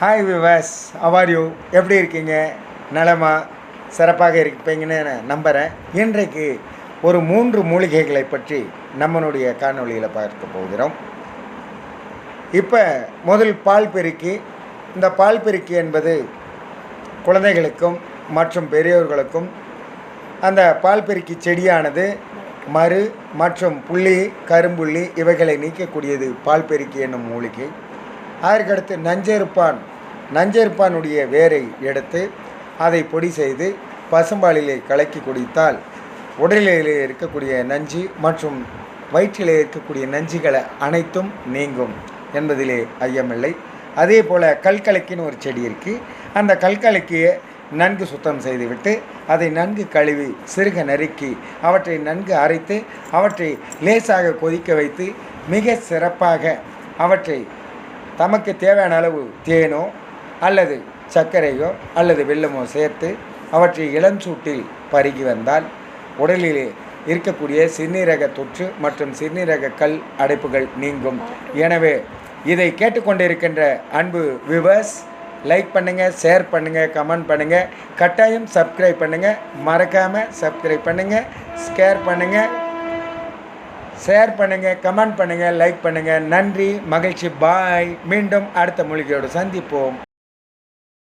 Hi Vilas, how you? எப்படி இருக்கீங்க? நலமா சிறப்பாக இருப்பீங்கன்னு நான் நம்புகிறேன். இன்றைக்கு ஒரு 3 மூலிகைகளை பற்றி நம்மளுடைய காணொளியில் பார்க்க போகிறோம். இப்போ முதல் பால் பெருக்கி. இந்த பால் பெருக்கி என்பது குழந்தைகளுக்கும் மற்றும் பெரியோர்களுக்கும் அந்த பால் பெருக்கி செடியானது மரு மற்றும் புள்ளி, கரும்புள்ளி இவைகளை நீக்கக்கூடியது பால் பெருக்கி என்னும் மூலிகை. அதற்கடுத்து நஞ்செருப்பானுடைய வேரை எடுத்து அதை பொடி செய்து பசும்பாலிலே கலக்கி குடித்தால் உடலிலே இருக்கக்கூடிய நஞ்சு மற்றும் வயிற்றிலே இருக்கக்கூடிய நஞ்சுகளை அனைத்தும் நீங்கும் என்பதிலே ஐயமில்லை. அதே போல் கல்கலக்கின்னு ஒரு செடி இருக்குது. அந்த கல்கலக்கியை நன்கு சுத்தம் செய்துவிட்டு அதை நன்கு கழுவி சிறுக நறுக்கி அவற்றை நன்கு அரைத்து அவற்றை லேசாக கொதிக்க வைத்து மிக சிறப்பாக அவற்றை தமக்கு தேவையான அளவு தேனோ அல்லது சர்க்கரையோ அல்லது வெல்லமோ சேர்த்து அவற்றை இளஞ்சூட்டில் பருகி வந்தால் உடலிலே இருக்கக்கூடிய சிறுநீரக தொற்று மற்றும் சிறுநீரக கல் அடைப்புகள் நீங்கும். எனவே இதை கேட்டுக்கொண்டிருக்கின்ற அன்பு வியூவர்ஸ், லைக் பண்ணுங்கள், ஷேர் பண்ணுங்கள், கமெண்ட் பண்ணுங்கள், கட்டாயம் சப்ஸ்கிரைப் பண்ணுங்கள், மறக்காமல் சப்ஸ்கிரைப் பண்ணுங்கள், ஷேர் பண்ணுங்கள், கமெண்ட் பண்ணுங்கள், லைக் பண்ணுங்கள். நன்றி, மகிழ்ச்சி, பாய். மீண்டும் அடுத்த மூலிகையோடு சந்திப்போம்.